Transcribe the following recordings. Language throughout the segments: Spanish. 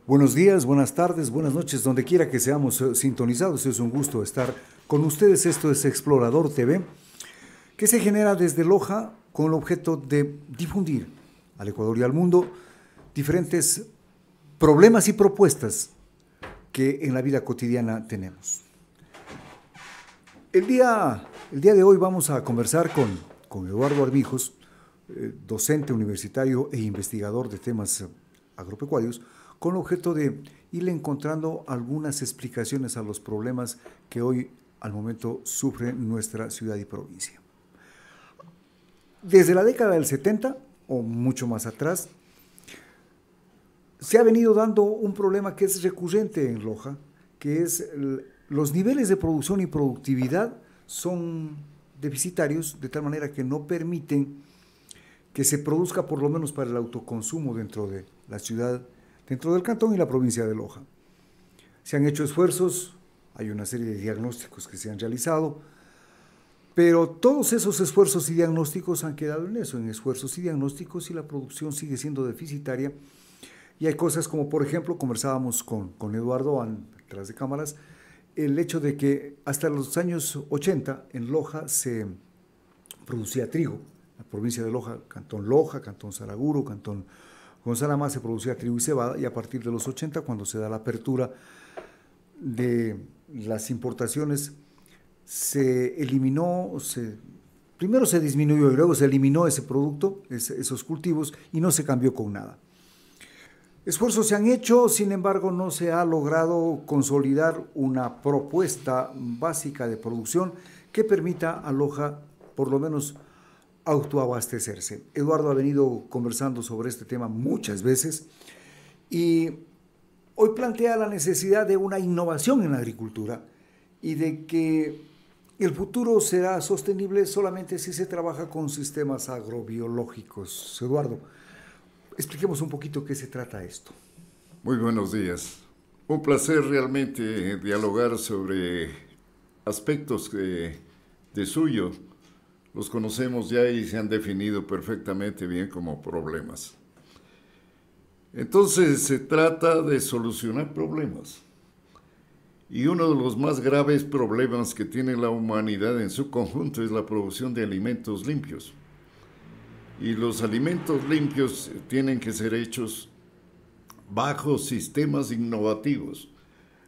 Buenos días, buenas tardes, buenas noches, donde quiera que seamos sintonizados. Es un gusto estar con ustedes. Esto es Explorador TV, que se genera desde Loja con el objeto de difundir al Ecuador y al mundo diferentes problemas y propuestas que en la vida cotidiana tenemos. El día de hoy vamos a conversar con Eduardo Armijos, docente universitario e investigador de temas agropecuarios, con el objeto de irle encontrando algunas explicaciones a los problemas que hoy al momento sufre nuestra ciudad y provincia. Desde la década del 70 o mucho más atrás, se ha venido dando un problema que es recurrente en Loja, que es los niveles de producción y productividad son deficitarios, de tal manera que no permiten que se produzca por lo menos para el autoconsumo dentro de la ciudad, dentro del cantón y la provincia de Loja. Se han hecho esfuerzos, hay una serie de diagnósticos que se han realizado, pero todos esos esfuerzos y diagnósticos han quedado en eso, en esfuerzos y diagnósticos, y la producción sigue siendo deficitaria. Y hay cosas como, por ejemplo, conversábamos con Eduardo detrás de cámaras, el hecho de que hasta los años 80 en Loja se producía trigo. La provincia de Loja, Cantón Saraguro, Cantón González se producía trigo y cebada, y a partir de los 80, cuando se da la apertura de las importaciones, se eliminó, primero se disminuyó y luego se eliminó ese producto, esos cultivos, y no se cambió con nada. Esfuerzos se han hecho, sin embargo, no se ha logrado consolidar una propuesta básica de producción que permita a Loja, por lo menos, autoabastecerse. Eduardo ha venido conversando sobre este tema muchas veces y hoy plantea la necesidad de una innovación en la agricultura y de que el futuro será sostenible solamente si se trabaja con sistemas agrobiológicos. Eduardo, expliquemos un poquito qué se trata esto. Muy buenos días. Un placer realmente dialogar sobre aspectos que de suyo los conocemos ya y se han definido perfectamente bien como problemas. Entonces se trata de solucionar problemas. Y uno de los más graves problemas que tiene la humanidad en su conjunto es la producción de alimentos limpios. Y los alimentos limpios tienen que ser hechos bajo sistemas innovativos.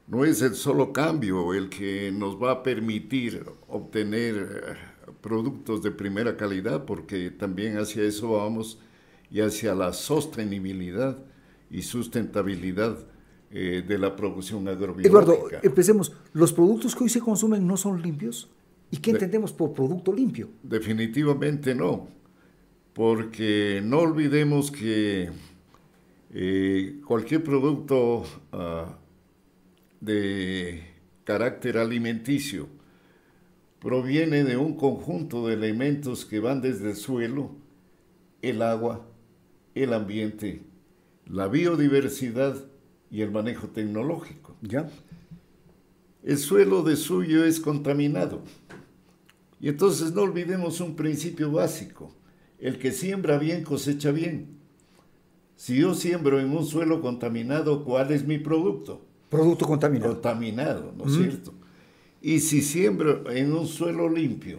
No es el solo cambio el que nos va a permitir obtener productos de primera calidad, porque también hacia eso vamos, y hacia la sostenibilidad y sustentabilidad de la producción agrobiológica. Eduardo, empecemos. ¿Los productos que hoy se consumen no son limpios? ¿Y qué entendemos por producto limpio? Definitivamente no, porque no olvidemos que cualquier producto de carácter alimenticio proviene de un conjunto de elementos que van desde el suelo, el agua, el ambiente, la biodiversidad y el manejo tecnológico. ¿Ya? El suelo de suyo es contaminado. Y entonces no olvidemos un principio básico: el que siembra bien cosecha bien. Si yo siembro en un suelo contaminado, ¿cuál es mi producto? Producto contaminado. Contaminado, ¿no es cierto? Y si siembro en un suelo limpio,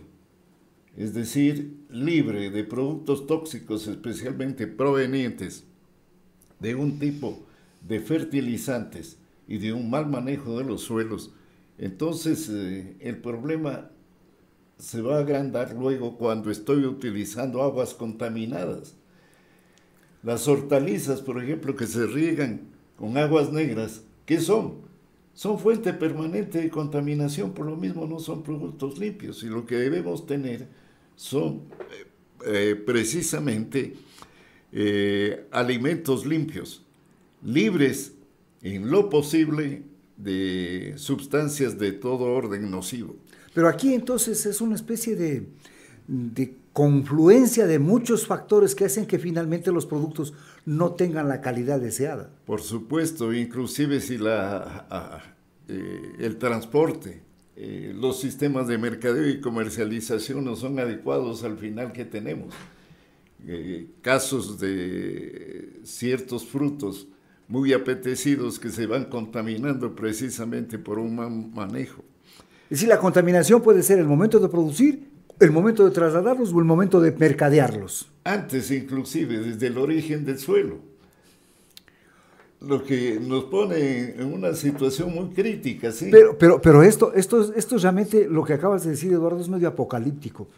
es decir, libre de productos tóxicos, especialmente provenientes de un tipo de fertilizantes y de un mal manejo de los suelos, entonces el problema se va a agrandar luego cuando estoy utilizando aguas contaminadas. Las hortalizas, por ejemplo, que se riegan con aguas negras, ¿qué son? Son fuente permanente de contaminación, por lo mismo no son productos limpios, y lo que debemos tener son precisamente alimentos limpios, libres en lo posible de sustancias de todo orden nocivo. Pero aquí entonces es una especie de confluencia de muchos factores que hacen que finalmente los productos no tengan la calidad deseada. Por supuesto, inclusive si el transporte, los sistemas de mercadeo y comercialización no son adecuados al final que tenemos. Casos de ciertos frutos muy apetecidos que se van contaminando precisamente por un mal manejo. Es decir, la contaminación puede ser el momento de producir, el momento de trasladarlos o el momento de mercadearlos. Antes inclusive, desde el origen del suelo. Lo que nos pone en una situación muy crítica, ¿sí? Pero esto realmente, lo que acabas de decir, Eduardo, es medio apocalíptico.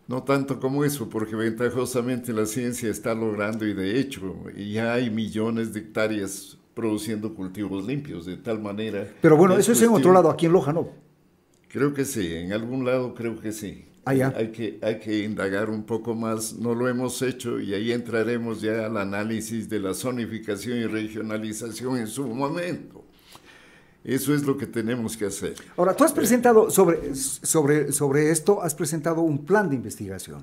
No tanto como eso, porque ventajosamente la ciencia está logrando, y de hecho ya hay millones de hectáreas produciendo cultivos limpios, de tal manera... Pero bueno, eso es en otro lado, aquí en Loja, ¿no? Creo que sí, en algún lado creo que sí. Ya. Hay que indagar un poco más, no lo hemos hecho, y ahí entraremos ya al análisis de la zonificación y regionalización en su momento. Eso es lo que tenemos que hacer. Ahora, tú has presentado, sobre esto, has presentado un plan de investigación.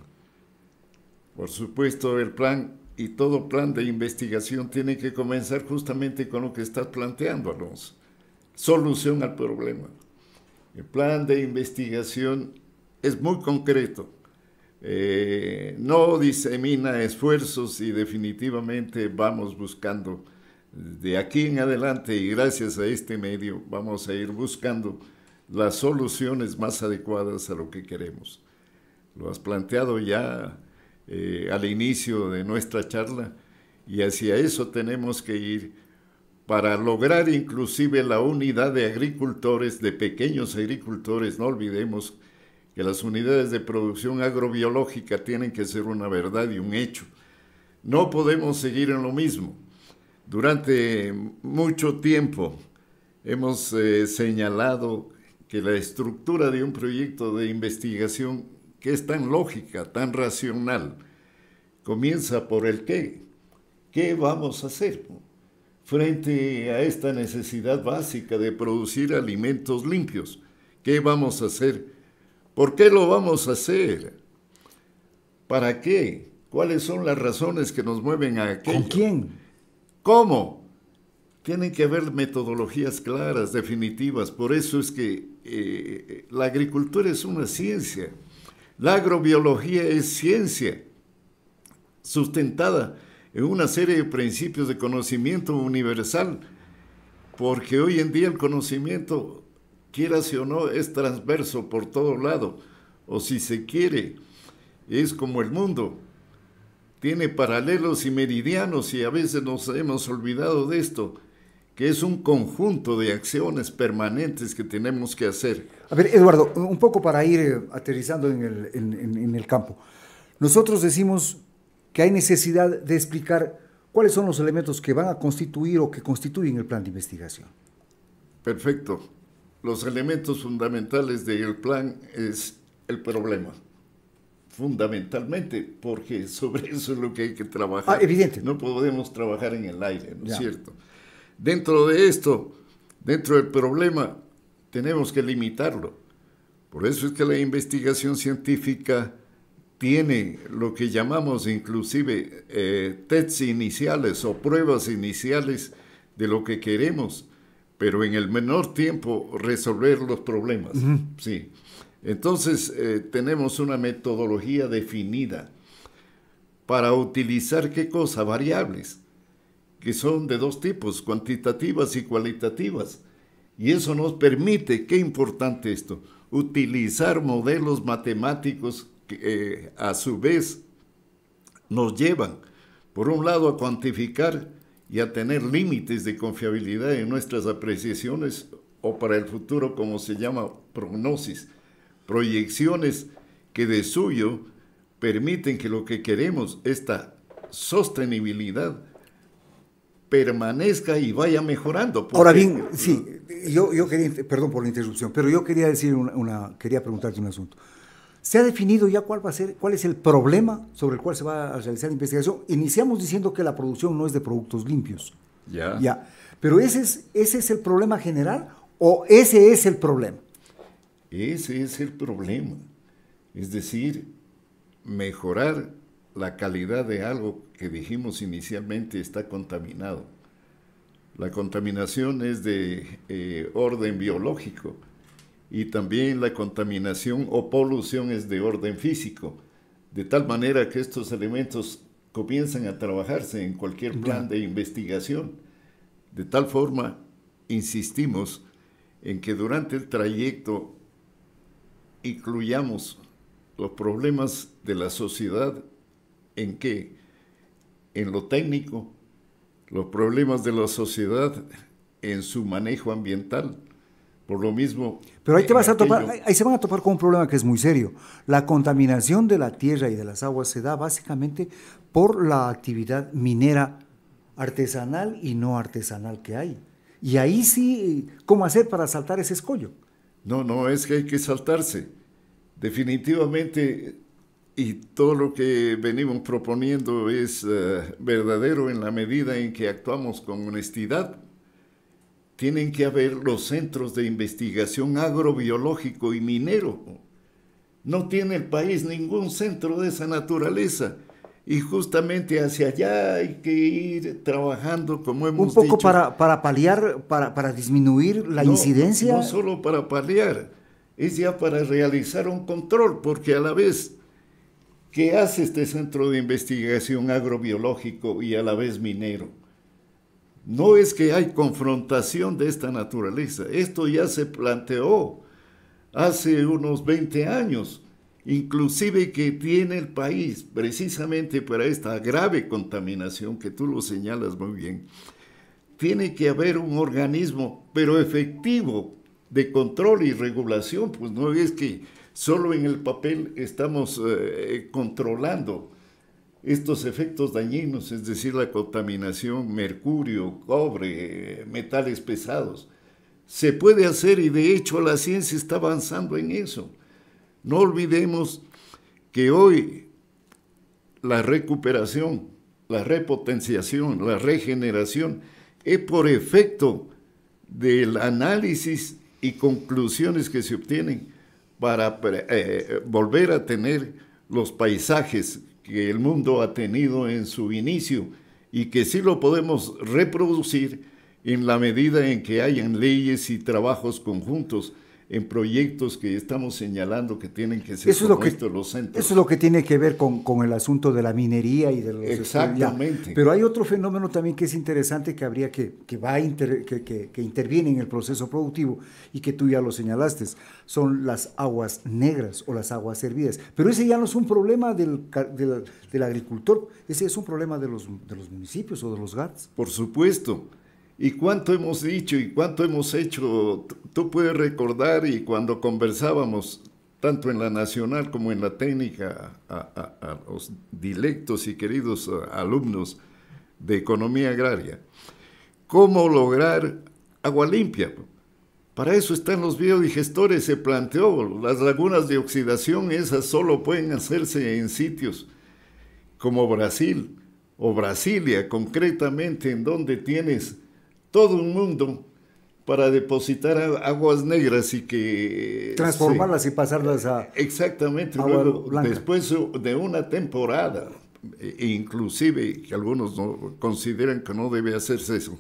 Por supuesto, el plan y todo plan de investigación tiene que comenzar justamente con lo que estás planteando, Alonso. Solución al problema. El plan de investigación es muy concreto. No disemina esfuerzos y definitivamente vamos buscando de aquí en adelante, y gracias a este medio vamos a ir buscando las soluciones más adecuadas a lo que queremos. Lo has planteado ya al inicio de nuestra charla, y hacia eso tenemos que ir para lograr inclusive la unidad de agricultores, de pequeños agricultores. No olvidemos que las unidades de producción agrobiológica tienen que ser una verdad y un hecho. No podemos seguir en lo mismo. Durante mucho tiempo hemos señalado que la estructura de un proyecto de investigación que es tan lógica, tan racional, comienza por el qué. ¿Qué vamos a hacer frente a esta necesidad básica de producir alimentos limpios? ¿Qué vamos a hacer? ¿Por qué lo vamos a hacer? ¿Para qué? ¿Cuáles son las razones que nos mueven a aquello? ¿Con quién? ¿Cómo? Tienen que haber metodologías claras, definitivas. Por eso es que la agricultura es una ciencia. La agrobiología es ciencia, sustentada en una serie de principios de conocimiento universal, porque hoy en día el conocimiento, quierase o no, es transverso por todo lado, o si se quiere, es como el mundo. Tiene paralelos y meridianos, y a veces nos hemos olvidado de esto, que es un conjunto de acciones permanentes que tenemos que hacer. A ver, Eduardo, un poco para ir aterrizando en el campo. Nosotros decimos que hay necesidad de explicar cuáles son los elementos que van a constituir o que constituyen el plan de investigación. Perfecto. Los elementos fundamentales del plan es el problema. Fundamentalmente, porque sobre eso es lo que hay que trabajar. Evidente. No podemos trabajar en el aire, ¿no es cierto? Dentro de esto, dentro del problema, tenemos que limitarlo. Por eso es que la investigación científica tiene lo que llamamos inclusive tests iniciales o pruebas iniciales de lo que queremos, pero en el menor tiempo resolver los problemas. Sí. Entonces, tenemos una metodología definida para utilizar, ¿qué cosa? Variables, que son de dos tipos, cuantitativas y cualitativas. Y eso nos permite, qué importante esto, utilizar modelos matemáticos que a su vez nos llevan, por un lado, a cuantificar y a tener límites de confiabilidad en nuestras apreciaciones, o para el futuro, como se llama, prognosis. Proyecciones que de suyo permiten que lo que queremos, esta sostenibilidad, permanezca y vaya mejorando. Ahora bien, sí, yo quería, perdón por la interrupción, pero yo quería decir quería preguntarte un asunto. ¿Se ha definido ya cuál es el problema sobre el cual se va a realizar la investigación? Iniciamos diciendo que la producción no es de productos limpios. Ya. Pero ese es el problema general, ¿o ese es el problema? Ese es el problema. Es decir, mejorar la calidad de algo que dijimos inicialmente está contaminado. La contaminación es de orden biológico, y también la contaminación o polución es de orden físico, de tal manera que estos elementos comienzan a trabajarse en cualquier plan de investigación. De tal forma, insistimos en que durante el trayecto incluyamos los problemas de la sociedad en qué, en lo técnico, los problemas de la sociedad en su manejo ambiental. Por lo mismo... Pero ahí ahí se van a topar con un problema que es muy serio. La contaminación de la tierra y de las aguas se da básicamente por la actividad minera artesanal y no artesanal que hay. Y ahí sí, ¿cómo hacer para saltar ese escollo? No, es que hay que saltarse. Definitivamente, y todo lo que venimos proponiendo es verdadero en la medida en que actuamos con honestidad. Tienen que haber los centros de investigación agrobiológico y minero. No tiene el país ningún centro de esa naturaleza. Y justamente hacia allá hay que ir trabajando, como hemos dicho. Un poco para paliar, para disminuir la incidencia. No solo para paliar, es ya para realizar un control, porque a la vez que hace este centro de investigación agrobiológico y a la vez minero, no es que hay confrontación de esta naturaleza. Esto ya se planteó hace unos 20 años. Inclusive que tiene el país, precisamente para esta grave contaminación que tú lo señalas muy bien, tiene que haber un organismo, pero efectivo, de control y regulación. Pues no es que solo en el papel estamos controlando estos efectos dañinos, es decir, la contaminación, mercurio, cobre, metales pesados. Se puede hacer y de hecho la ciencia está avanzando en eso. No olvidemos que hoy la recuperación, la repotenciación, la regeneración es por efecto del análisis y conclusiones que se obtienen para volver a tener los paisajes que el mundo ha tenido en su inicio y que sí lo podemos reproducir en la medida en que hayan leyes y trabajos conjuntos en proyectos que estamos señalando que tienen que ser los centros. Eso es lo que tiene que ver con el asunto de la minería y de los... Exactamente. Pero hay otro fenómeno también que es interesante, que habría que interviene en el proceso productivo y que tú ya lo señalaste, son las aguas negras o las aguas hervidas. Pero ese ya no es un problema del agricultor, ese es un problema de los municipios o de los GATS. Por supuesto. Y cuánto hemos dicho y cuánto hemos hecho, tú puedes recordar, y cuando conversábamos, tanto en la nacional como en la técnica, a los dilectos y queridos alumnos de economía agraria, cómo lograr agua limpia. Para eso están los biodigestores, se planteó, las lagunas de oxidación, esas solo pueden hacerse en sitios como Brasil o Brasilia, concretamente, en donde tienes todo un mundo para depositar aguas negras y que... transformarlas y pasarlas a... Exactamente, luego, después de una temporada, inclusive que algunos no consideran que no debe hacerse eso,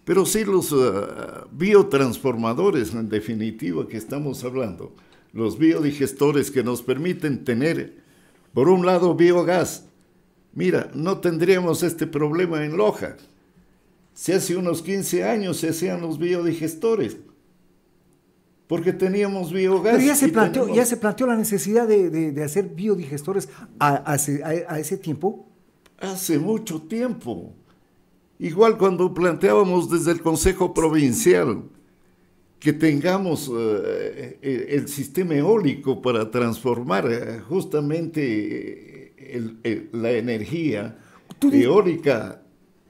pero sí los biotransformadores, en definitiva, que estamos hablando, los biodigestores que nos permiten tener, por un lado, biogás. Mira, no tendríamos este problema en Loja. Si hace unos 15 años se hacían los biodigestores, porque teníamos biogás. Pero ya se planteó la necesidad de hacer biodigestores a ese tiempo. Hace mucho tiempo. Igual cuando planteábamos desde el Consejo Provincial que tengamos el sistema eólico para transformar justamente la energía eólica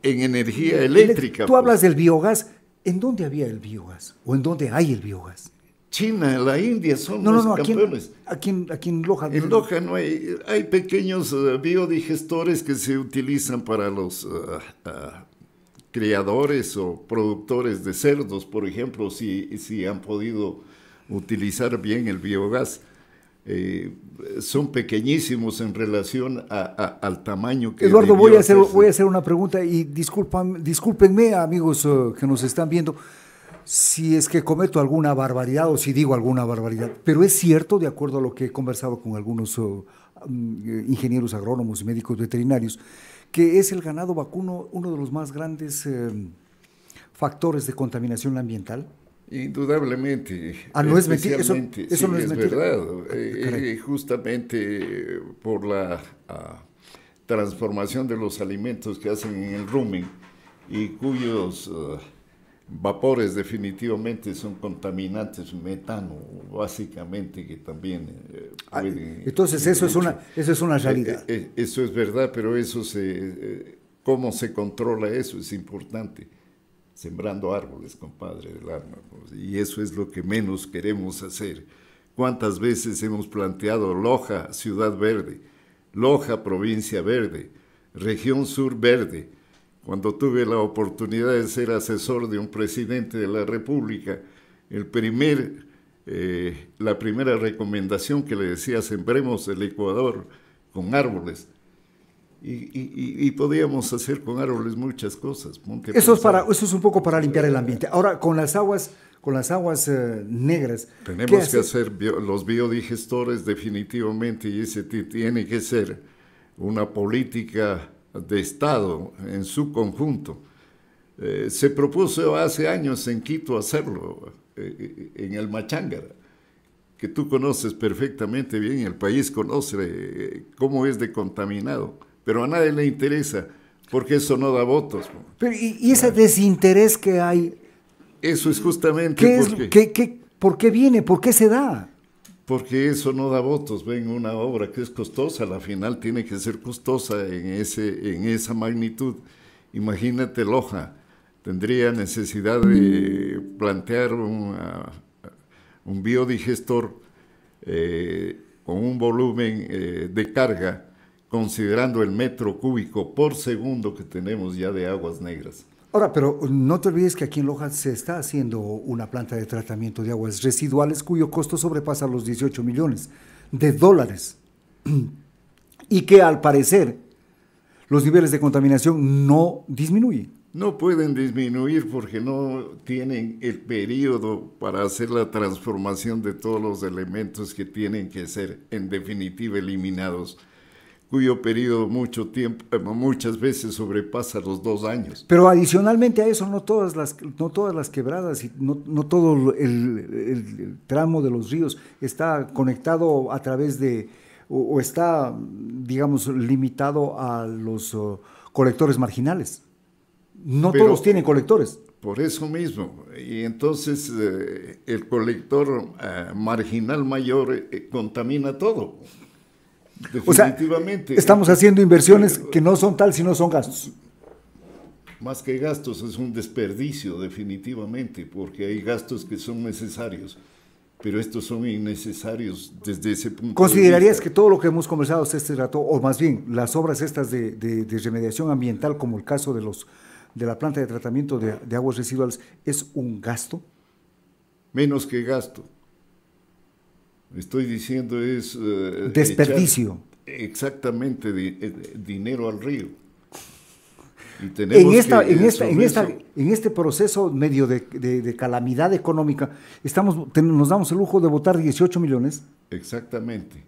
en energía eléctrica. Tú hablas del biogás. ¿En dónde había el biogás? ¿O en dónde hay el biogás? China, la India son los campeones. Aquí en Loja. En Loja no hay pequeños biodigestores que se utilizan para los criadores o productores de cerdos, por ejemplo, si han podido utilizar bien el biogás. Son pequeñísimos en relación al tamaño que... Eduardo, voy a hacer una pregunta y discúlpenme, amigos que nos están viendo, si es que cometo alguna barbaridad o si digo alguna barbaridad, pero es cierto, de acuerdo a lo que he conversado con algunos ingenieros agrónomos y médicos veterinarios, que es el ganado vacuno uno de los más grandes factores de contaminación ambiental? Indudablemente. No es mentira, eso sí, no es mentira. Verdad. Justamente por la transformación de los alimentos que hacen en el rumen y cuyos vapores definitivamente son contaminantes, metano, básicamente, que también pueden... Entonces eso es una realidad. Eso es verdad, pero ¿cómo se controla eso? Es importante. Sembrando árboles, compadre del alma, pues, y eso es lo que menos queremos hacer. ¿Cuántas veces hemos planteado Loja, ciudad verde, Loja, provincia verde, región sur verde? Cuando tuve la oportunidad de ser asesor de un presidente de la República, la primera recomendación que le decía, sembremos el Ecuador con árboles. Y podíamos hacer con árboles muchas cosas. Eso es un poco para limpiar el ambiente. Ahora, con las aguas negras. Tenemos que hacer los biodigestores definitivamente, y ese tiene que ser una política de Estado en su conjunto. Se propuso hace años en Quito hacerlo, en el Machángara, que tú conoces perfectamente bien, el país conoce cómo es de contaminado. Pero a nadie le interesa, porque eso no da votos. Pero, ¿y ese desinterés que hay? Eso es justamente ¿por qué viene? ¿Por qué se da? Porque eso no da votos. Ven, una obra que es costosa, la final tiene que ser costosa en esa magnitud. Imagínate Loja, tendría necesidad de plantear un biodigestor con un volumen de carga, considerando el metro cúbico por segundo que tenemos ya de aguas negras. Ahora, pero no te olvides que aquí en Loja se está haciendo una planta de tratamiento de aguas residuales cuyo costo sobrepasa los 18 millones de dólares y que al parecer los niveles de contaminación no disminuyen. No pueden disminuir porque no tienen el periodo para hacer la transformación de todos los elementos que tienen que ser en definitiva eliminados, cuyo periodo muchas veces sobrepasa los 2 años. Pero adicionalmente a eso, no todas las quebradas y no todo el tramo de los ríos está conectado a través de, o está, digamos, limitado a los colectores marginales. No todos tienen colectores. Por eso mismo. Y entonces el colector marginal mayor contamina todo. Definitivamente. O sea, estamos haciendo inversiones que no son tal, sino son gastos. Más que gastos, es un desperdicio, definitivamente, porque hay gastos que son necesarios, pero estos son innecesarios desde ese punto de vista. ¿Considerarías que todo lo que hemos conversado hasta este rato, o más bien las obras estas de remediación ambiental, como el caso de la planta de tratamiento de aguas residuales, es un gasto? Menos que gasto. Estoy diciendo es... desperdicio. Exactamente, dinero al río. Y tenemos en este proceso medio de calamidad económica, nos damos el lujo de votar 18 millones. Exactamente.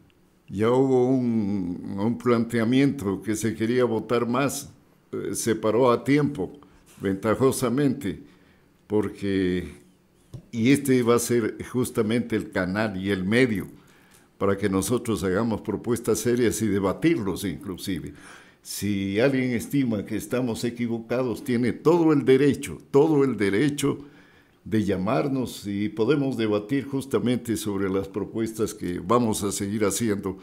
Ya hubo un planteamiento que se quería votar más, se paró a tiempo, ventajosamente, porque... Y este va a ser justamente el canal y el medio para que nosotros hagamos propuestas serias y debatirlos inclusive. Si alguien estima que estamos equivocados, tiene todo el derecho de llamarnos y podemos debatir justamente sobre las propuestas que vamos a seguir haciendo,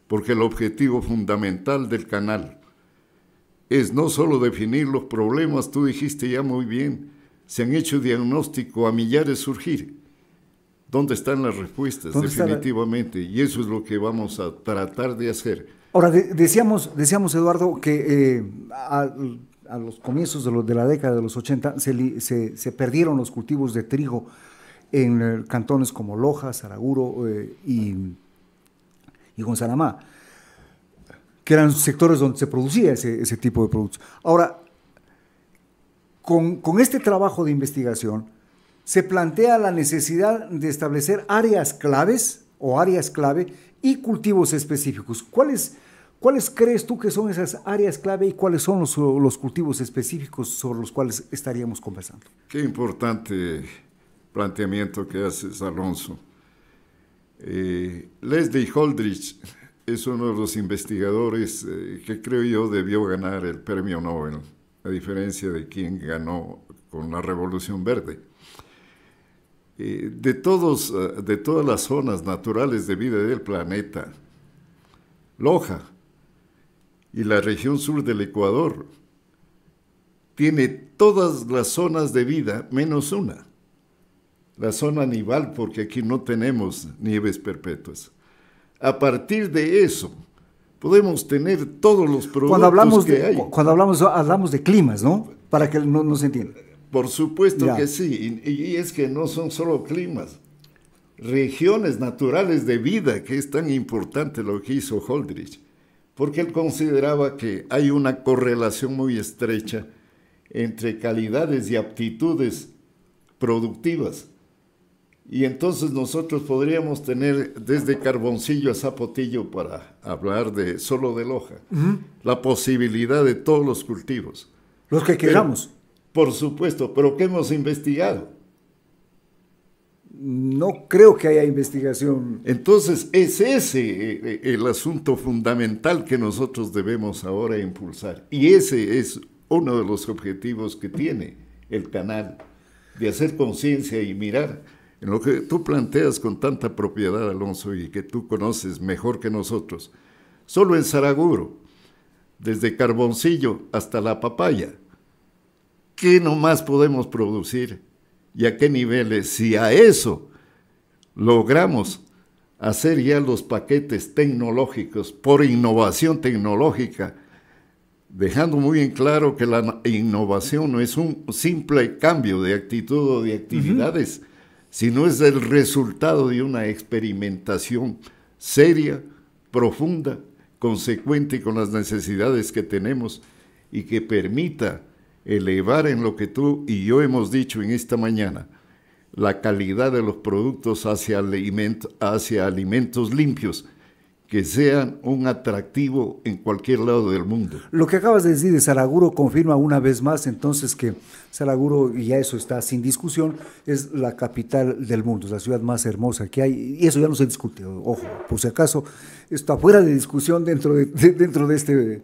porque el objetivo fundamental del canal es no solo definir los problemas, tú dijiste ya muy bien, se han hecho diagnóstico a millares surgir. ¿Dónde están las respuestas? Definitivamente. Y eso es lo que vamos a tratar de hacer. Ahora, decíamos Eduardo, que a los comienzos de la década de los 80 se perdieron los cultivos de trigo en cantones como Loja, Saraguro y Gonzanamá, que eran sectores donde se producía ese tipo de productos. Ahora, con este trabajo de investigación, se plantea la necesidad de establecer áreas claves o áreas clave y cultivos específicos. ¿Cuáles crees tú que son esas áreas clave y cuáles son los cultivos específicos sobre los cuales estaríamos conversando? Qué importante planteamiento que haces, Alonso. Leslie Holdridge es uno de los investigadores que creo yo debió ganar el premio Nobel, a diferencia de quien ganó con la Revolución Verde. De todas las zonas naturales de vida del planeta, Loja y la región sur del Ecuador tiene todas las zonas de vida menos una. La zona nival, porque aquí no tenemos nieves perpetuas. A partir de eso, podemos tener todos los productos que hay. Cuando hablamos de climas, ¿no? Para que no se entienda. Por supuesto que sí, y es que no son solo climas, regiones naturales de vida, que es tan importante lo que hizo Holdridge, porque él consideraba que hay una correlación muy estrecha entre calidades y aptitudes productivas. Y entonces nosotros podríamos tener desde Carboncillo a Zapotillo, para hablar solo de Loja, la posibilidad de todos los cultivos. Los que queramos. Por supuesto, pero ¿qué hemos investigado? No creo que haya investigación. Entonces es ese el asunto fundamental que nosotros debemos ahora impulsar. Y ese es uno de los objetivos que tiene el canal, de hacer conciencia y mirar en lo que tú planteas con tanta propiedad, Alonso, y que tú conoces mejor que nosotros. Solo en Saraguro, desde Carboncillo hasta La Papaya, ¿qué nomás podemos producir y a qué niveles? Si a eso logramos hacer ya los paquetes tecnológicos por innovación tecnológica, dejando muy en claro que la innovación no es un simple cambio de actitud o de actividades, sino es el resultado de una experimentación seria, profunda, consecuente con las necesidades que tenemos y que permita elevar en lo que tú y yo hemos dicho en esta mañana, la calidad de los productos hacia alimentos limpios, que sean un atractivo en cualquier lado del mundo. Lo que acabas de decir de Saraguro confirma una vez más entonces que Saraguro, y ya eso está sin discusión, es la capital del mundo, es la ciudad más hermosa que hay, y eso ya no se discute, ojo, por si acaso, está fuera de discusión dentro de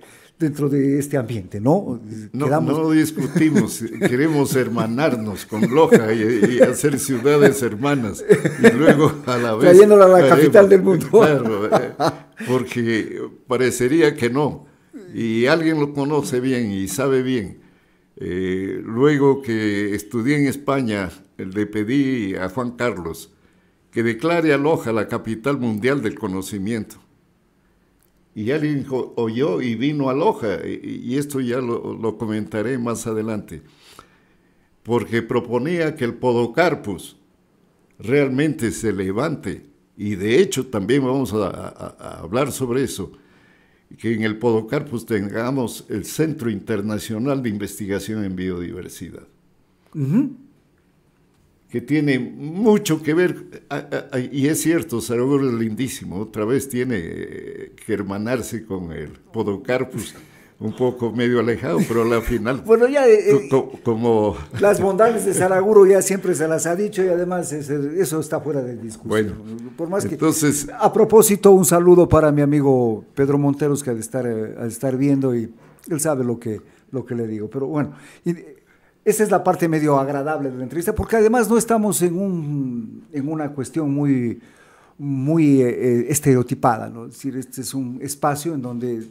este ambiente, ¿no? No discutimos, queremos hermanarnos con Loja y hacer ciudades hermanas, y luego a la vez... Trayéndola a la capital del mundo. Claro, porque parecería que no, y alguien lo conoce bien y sabe bien. Luego que estudié en España, le pedí a Juan Carlos que declare a Loja la capital mundial del conocimiento. Y alguien oyó y vino a Loja, y esto ya lo comentaré más adelante, porque proponía que el Podocarpus realmente se levante, y de hecho también vamos a hablar sobre eso, que en el Podocarpus tengamos el Centro Internacional de Investigación en Biodiversidad. Que tiene mucho que ver, y es cierto, Saraguro es lindísimo, otra vez tiene que hermanarse con el Podocarpus, un poco medio alejado, pero a la final, bueno, ya, como... Las bondades de Saraguro ya siempre se las ha dicho, y además eso está fuera de discusión. Bueno, por más entonces... que, a propósito, un saludo para mi amigo Pedro Monteros, que ha de estar viendo, y él sabe lo que le digo, pero bueno... Esa es la parte medio agradable de la entrevista, porque además no estamos en una cuestión muy estereotipada, ¿no? Es decir, este es un espacio en donde,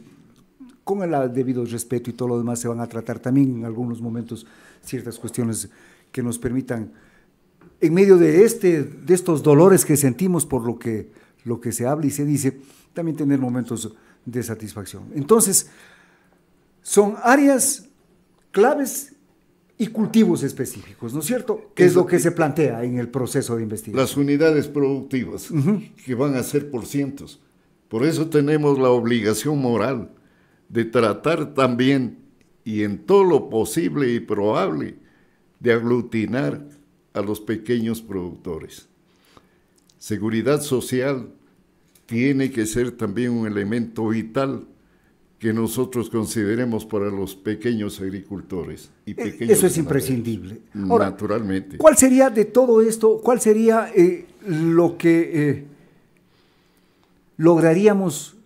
con el debido respeto y todo lo demás, se van a tratar también en algunos momentos ciertas cuestiones que nos permitan, en medio de estos dolores que sentimos por lo que se habla y se dice, también tener momentos de satisfacción. Entonces, son áreas claves y cultivos específicos, ¿no es cierto? ¿Qué es lo que se plantea en el proceso de investigación? Las unidades productivas, que van a ser por cientos. Por eso tenemos la obligación moral de tratar también, y en todo lo posible y probable, de aglutinar a los pequeños productores. Seguridad social tiene que ser también un elemento vital que nosotros consideremos para los pequeños agricultores y pequeños eso es imprescindible. Ahora, naturalmente. ¿Cuál sería de todo esto, cuál sería lo que lograríamos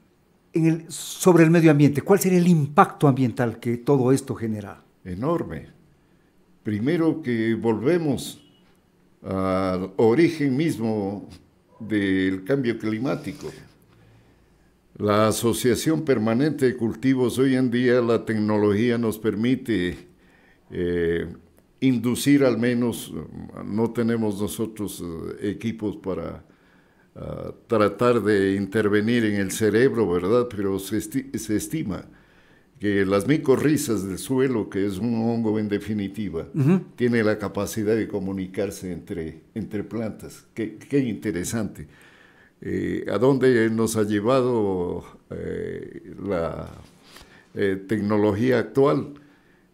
sobre el medio ambiente? ¿Cuál sería el impacto ambiental que todo esto genera? Enorme. Primero que volvemos al origen mismo del cambio climático. La Asociación Permanente de Cultivos, hoy en día la tecnología nos permite inducir al menos, no tenemos nosotros equipos para tratar de intervenir en el cerebro, ¿verdad? Pero se estima que las micorrizas del suelo, que es un hongo en definitiva, tiene la capacidad de comunicarse entre plantas. Qué interesante. ¿A dónde nos ha llevado la tecnología actual?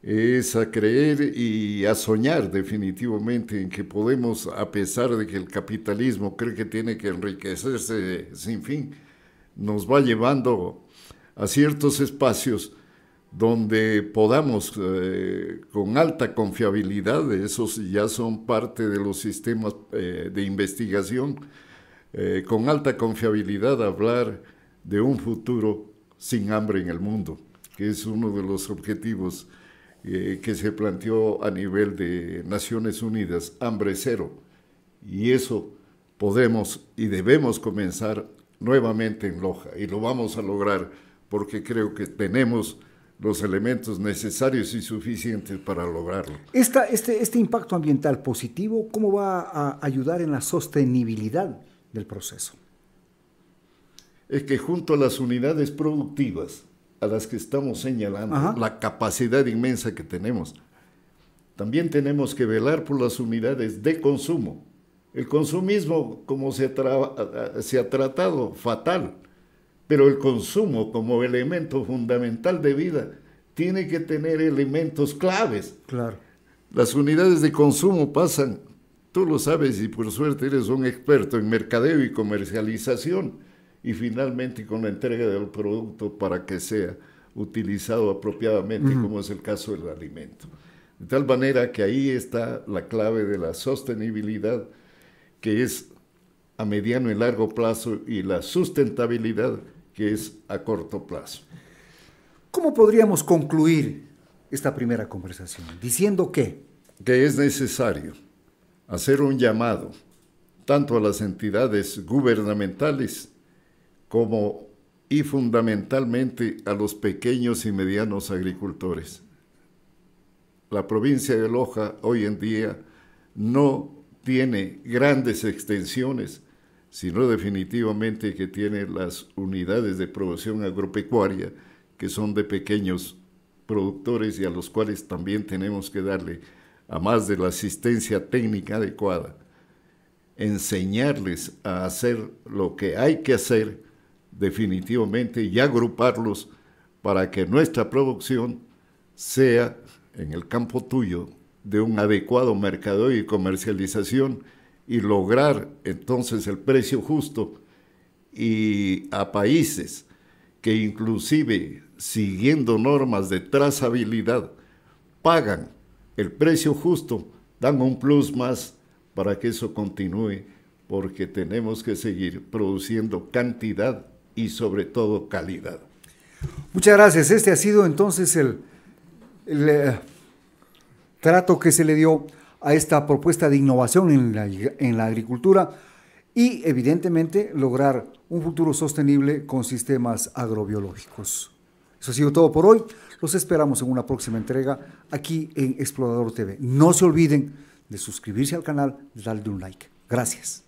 Es a creer y a soñar definitivamente en que podemos, a pesar de que el capitalismo cree que tiene que enriquecerse sin fin, nos va llevando a ciertos espacios donde podamos con alta confiabilidad, esos ya son parte de los sistemas de investigación, con alta confiabilidad hablar de un futuro sin hambre en el mundo, que es uno de los objetivos que se planteó a nivel de Naciones Unidas, hambre cero. Y eso podemos y debemos comenzar nuevamente en Loja, y lo vamos a lograr porque creo que tenemos los elementos necesarios y suficientes para lograrlo. Este impacto ambiental positivo, ¿cómo va a ayudar en la sostenibilidad del proceso? Es que junto a las unidades productivas a las que estamos señalando, la capacidad inmensa que tenemos, también tenemos que velar por las unidades de consumo. El consumismo, como se ha tratado, fatal, pero el consumo como elemento fundamental de vida tiene que tener elementos claves. Claro. Las unidades de consumo pasan, tú lo sabes y por suerte eres un experto en mercadeo y comercialización, y finalmente con la entrega del producto para que sea utilizado apropiadamente, como es el caso del alimento. De tal manera que ahí está la clave de la sostenibilidad, que es a mediano y largo plazo, y la sustentabilidad, que es a corto plazo. ¿Cómo podríamos concluir esta primera conversación? Diciendo que es necesario hacer un llamado tanto a las entidades gubernamentales como y fundamentalmente a los pequeños y medianos agricultores. La provincia de Loja hoy en día no tiene grandes extensiones, sino definitivamente que tiene las unidades de producción agropecuaria, que son de pequeños productores y a los cuales también tenemos que darle, a más de la asistencia técnica adecuada, enseñarles a hacer lo que hay que hacer definitivamente y agruparlos para que nuestra producción sea, en el campo tuyo, de un adecuado mercadeo y comercialización, y lograr entonces el precio justo, y a países que inclusive siguiendo normas de trazabilidad pagan el precio justo, dan un plus más para que eso continúe, porque tenemos que seguir produciendo cantidad y sobre todo calidad. Muchas gracias. Este ha sido entonces el trato que se le dio a esta propuesta de innovación en la agricultura y evidentemente lograr un futuro sostenible con sistemas agrobiológicos. Eso ha sido todo por hoy. Los esperamos en una próxima entrega aquí en Explorador TV. No se olviden de suscribirse al canal, de darle un like. Gracias.